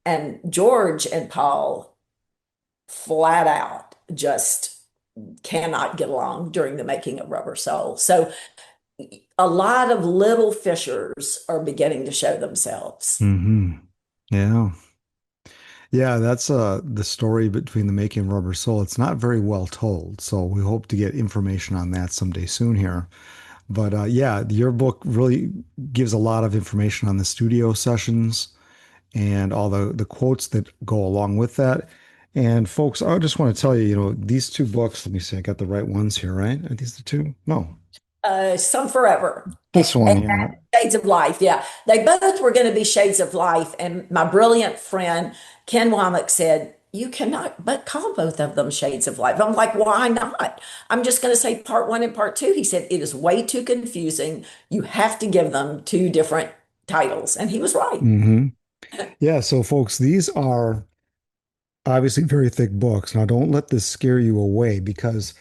And George and Paul flat out just cannot get along during the making of Rubber Soul. So a lot of little fissures are beginning to show themselves. Hmm. Yeah. Yeah, that's the story between the making of Rubber Soul. It's not very well told, so we hope to get information on that someday soon here. But yeah, your book really gives a lot of information on the studio sessions and all the quotes that go along with that. And folks, I just want to tell you, these two books, let me see, I got the right ones here, right? Are these the two? No, Some Forever this one, and yeah. Shades of Life. Yeah, they both were going to be Shades of Life. And my brilliant friend Ken Womack said, you cannot but call both of them Shades of Life. I'm like, why not? I'm just going to say part one and part two. He said, it is way too confusing. You have to give them two different titles. And he was right. Hmm. Yeah, so folks, these are obviously very thick books. Now, don't let this scare you away because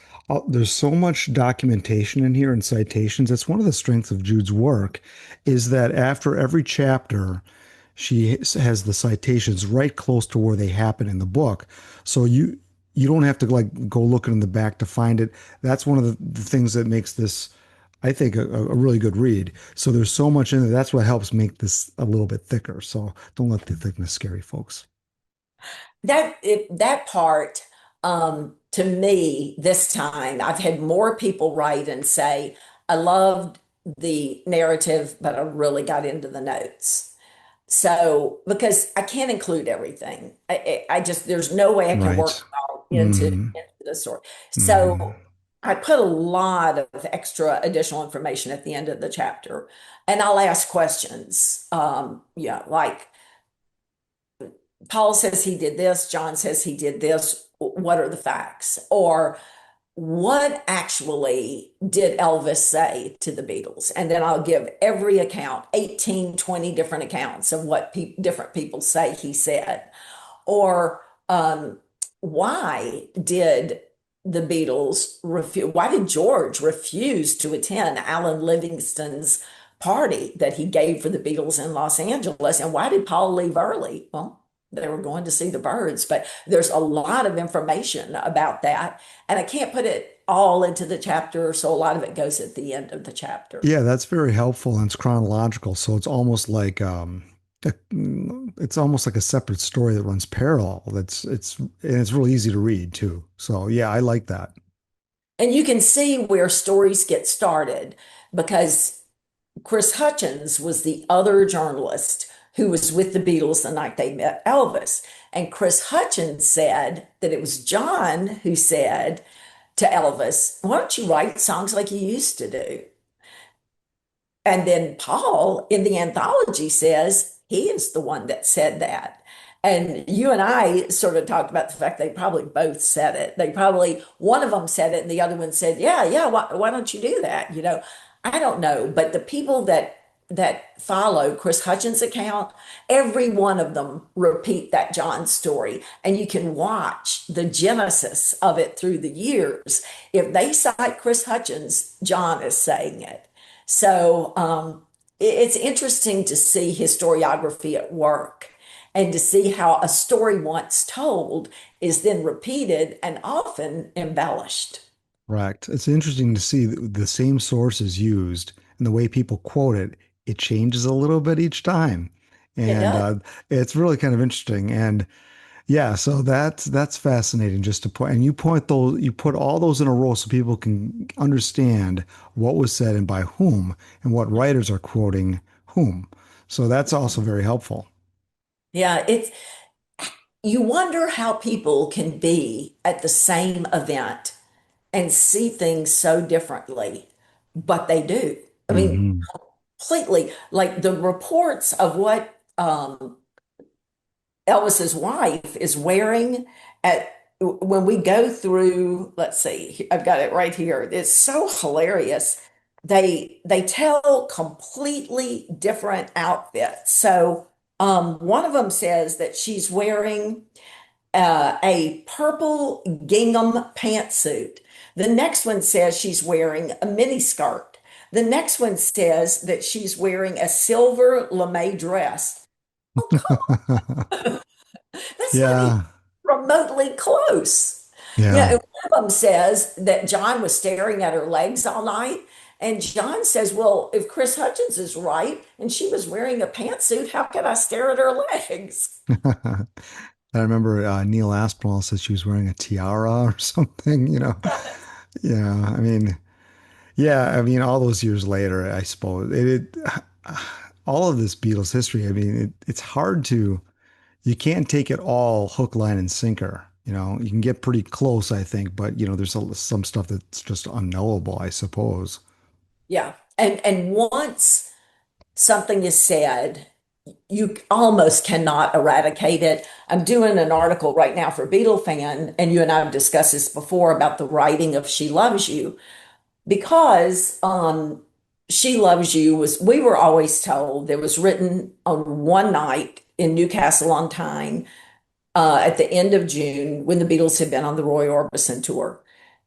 there's so much documentation in here and citations. That's one of the strengths of Jude's work is that after every chapter, she has the citations right close to where they happen in the book. So you don't have to like go looking in the back to find it. That's one of the things that makes this, I think, a really good read. So there's so much in there. That's what helps make this a little bit thicker. So don't let the thickness scare you, folks. That part, to me, this time, I've had more people write and say, I loved the narrative, but I really got into the notes. So, because I can't include everything, I just, there's no way I can work Right. it all Mm, into the story. mm. So, I put a lot of extra additional information at the end of the chapter, and I'll ask questions. Yeah, like Paul says he did this, John says he did this. What are the facts? Or what actually did Elvis say to the Beatles? And then I'll give every account, 18, 20 different accounts of what different people say he said. Or why did the Beatles refuse? Why did George refuse to attend Alan Livingston's party that he gave for the Beatles in Los Angeles? And why did Paul leave early? Well, they were going to see the birds, but there's a lot of information about that. And I can't put it all into the chapter, so a lot of it goes at the end of the chapter. Yeah, that's very helpful and it's chronological. So it's almost like a separate story that runs parallel. And it's really easy to read too. So yeah, I like that. And you can see where stories get started because Chris Hutchins was the other journalist who was with the Beatles the night they met Elvis. And Chris Hutchins said that it was John who said to Elvis, "Why don't you write songs like you used to do?" And then Paul in the anthology says he is the one that said that. And you and I sort of talked about the fact they probably both said it. They probably, one of them said it and the other one said, yeah, yeah, why don't you do that? I don't know. But the people that follow Chris Hutchins' account, every one of them repeat that John story. And you can watch the genesis of it through the years. If they cite Chris Hutchins, John is saying it. So it's interesting to see historiography at work and to see how a story once told is then repeated and often embellished. Correct. It's interesting to see the same sources used and the way people quote it, it changes a little bit each time. It And does. it's really kind of interesting. And yeah, so that's fascinating just to point and you put all those in a row so people can understand what was said and by whom and what writers are quoting whom. So that's also very helpful. Yeah, you wonder how people can be at the same event and see things so differently, but they do. I mean, Hmm. completely like the reports of what Elvis's wife is wearing at when we go through, let's see, I've got it right here. It's so hilarious. They tell completely different outfits. So one of them says that she's wearing a purple gingham pantsuit. The next one says she's wearing a mini skirt. The next one says that she's wearing a silver lame dress. That's not even Yeah. remotely close. Yeah. And one of them says that John was staring at her legs all night. And John says, well, if Chris Hutchins is right and she was wearing a pantsuit, how could I stare at her legs? I remember Neil Aspinall said she was wearing a tiara or something, you know. Yeah, all those years later, I suppose all of this Beatles history. It's hard you can't take it all hook, line, and sinker. You can get pretty close, I think, but there's some stuff that's just unknowable, I suppose. Yeah. And once something is said, you almost cannot eradicate it. I'm doing an article right now for Beatle Fan, and you and I have discussed this before about the writing of She Loves You, because She Loves You was, we were always told it was written on one night in Newcastle on Tyne at the end of June when the Beatles had been on the Roy Orbison tour.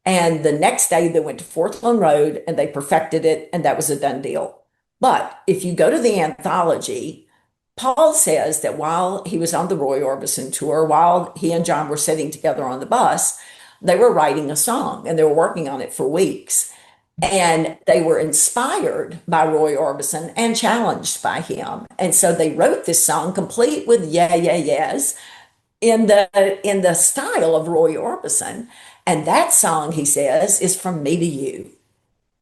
And the next day they went to Forth Lawn Road and they perfected it, and that was a done deal. But if you go to the anthology, Paul says that while he was on the Roy Orbison tour, while he and John were sitting together on the bus, they were writing a song and they were working on it for weeks. And they were inspired by Roy Orbison and challenged by him. And so they wrote this song complete with yeah, yeah, yes in the style of Roy Orbison. And that song, he says, is from me to you.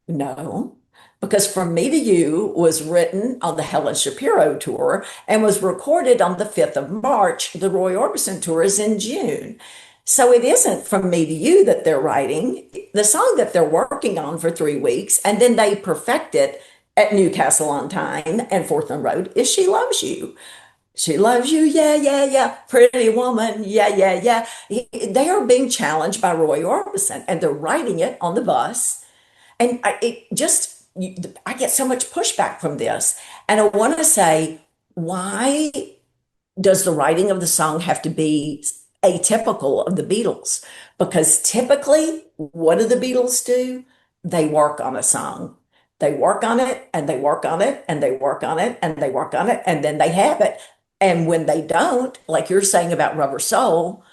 No. because From Me to You was written on the Helen Shapiro tour and was recorded on the 5th of March. The Roy Orbison tour is in June. So it isn't From Me to You that they're writing, the song that they're working on for 3 weeks, and then they perfect it at Newcastle on Tyne and Fortland Road is She Loves You. She loves you, yeah, yeah, yeah. Pretty woman, yeah, yeah, yeah. They are being challenged by Roy Orbison, and they're writing it on the bus. And I get so much pushback from this. And I want to say, why does the writing of the song have to be atypical of the Beatles? Because typically, what do the Beatles do? They work on a song. They work on it and they work on it and they work on it and they work on it and then they have it. And when they don't, like you're saying about Rubber Soul,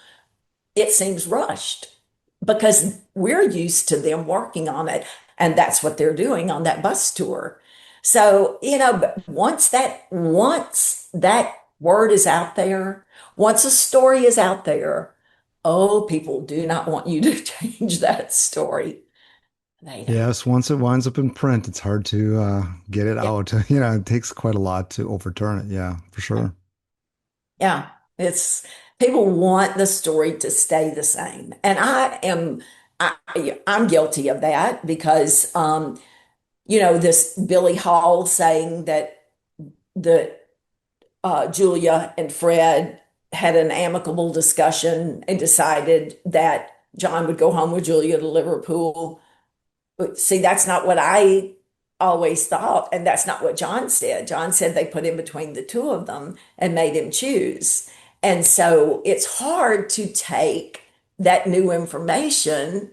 it seems rushed because we're used to them working on it. And that's what they're doing on that bus tour. So, but once that word is out there, once a story is out there, oh, people do not want you to change that story. They don't. Yes, once it winds up in print, it's hard to get it Yeah. out. It takes quite a lot to overturn it. Yeah, for sure. Yeah. It's people want the story to stay the same. And I'm guilty of that because this Billy Hall saying that the Julia and Fred had an amicable discussion and decided that John would go home with Julia to Liverpool. But see, that's not what I always thought, and that's not what John said. John said they put in between the two of them and made him choose. And so it's hard to take that new information.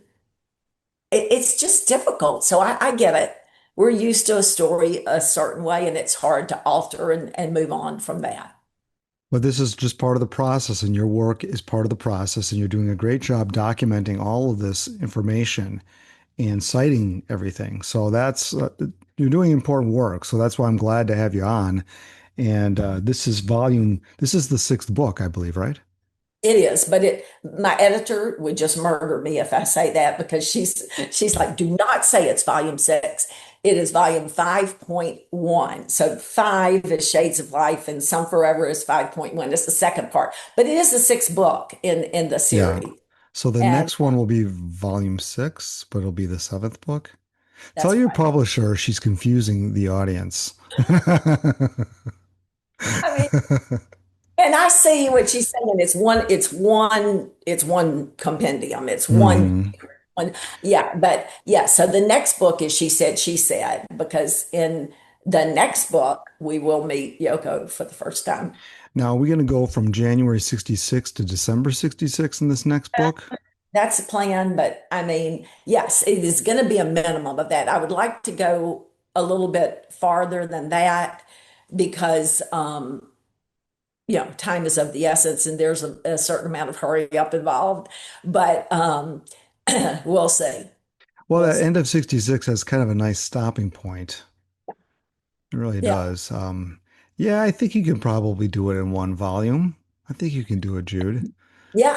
It's just difficult. So I get it. We're used to a story a certain way, and it's hard to alter and move on from that. But this is just part of the process, and your work is part of the process, and you're doing a great job documenting all of this information and citing everything. So you're doing important work. So that's why I'm glad to have you on. And this is the sixth book, I believe, right? It is, but my editor would just murder me if I say that because she's like, do not say it's volume 6. It is volume 5.1. So 5 is Shades of Life and Some Forever is 5.1. It's the second part, but it is the sixth book in the Yeah. series. So the And next one will be volume 6, but it'll be the seventh book. Tell that's your right. publisher she's confusing the audience. I mean, and I see what she's saying. It's one compendium. It's one Hmm. one. Yeah, but yeah, so the next book is she said, because in the next book we will meet Yoko for the first time. Now, are we going to go from January 66 to December 66 in this next book? That's the plan, but I mean, yes, it is going to be a minimum of that. I would like to go a little bit farther than that because time is of the essence and there's a certain amount of hurry up involved. But we'll see. Well, We'll that see. end of 66 has kind of a nice stopping point. It really Yeah. does. Yeah, I think you can probably do it in one volume. I think you can do it, Jude. Yeah,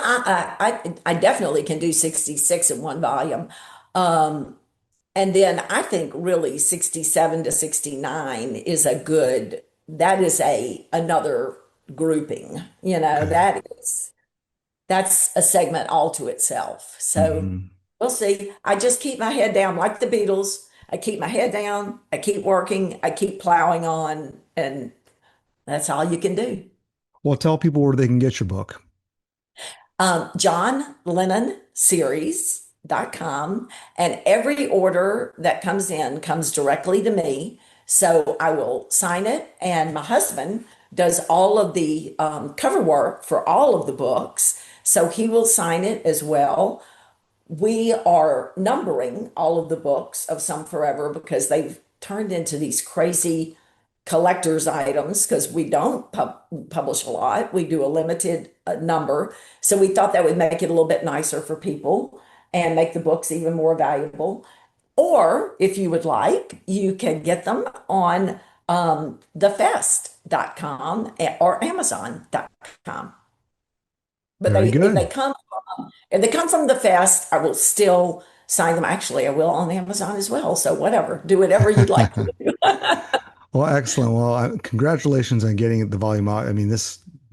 I definitely can do 66 in one volume. Um, and then I think really 67 to 69 is that is another grouping. Okay. That's a segment all to itself. So Hmm. we'll see. I just keep my head down like the Beatles. I keep my head down, I keep working, I keep plowing on, and that's all you can do. Well, tell people where they can get your book. John Lennon series.com, and every order that comes in comes directly to me. So I will sign it, and my husband does all of the cover work for all of the books. So he will sign it as well. We are numbering all of the books of Some Forever because they've turned into these crazy collector's items because we don't publish a lot. We do a limited number. So we thought that would make it a little bit nicer for people and make the books even more valuable. Or if you would like, you can get them on thefest.com or amazon.com. But Very they if they good. come if they come from the fest, I will still sign them. Actually, I will on Amazon as well. So whatever, do whatever you'd like to do. Well, excellent. Well, congratulations on getting the volume out. I mean,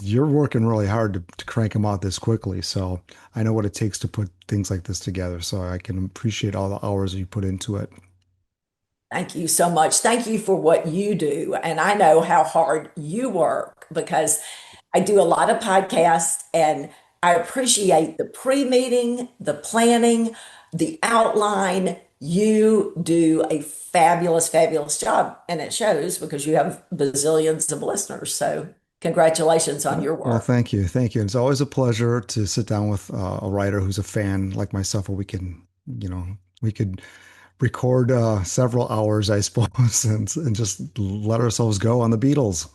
you're working really hard to crank them out this quickly. So I know what it takes to put things like this together. So I can appreciate all the hours you put into it. Thank you so much. Thank you for what you do. And I know how hard you work because I do a lot of podcasts and I appreciate the pre-meeting, the planning, the outline. You do a fabulous, fabulous job. And it shows because you have bazillions of listeners. So congratulations on your Well, work. thank you. Thank you. It's always a pleasure to sit down with a writer who's a fan like myself, where you know, we could record several hours, I suppose, and just let ourselves go on the Beatles.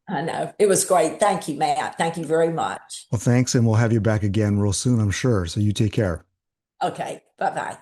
I know. It was great. Thank you, Matt. Thank you very much. Well, thanks, and we'll have you back again real soon, I'm sure. So you take care. Okay. Bye-bye.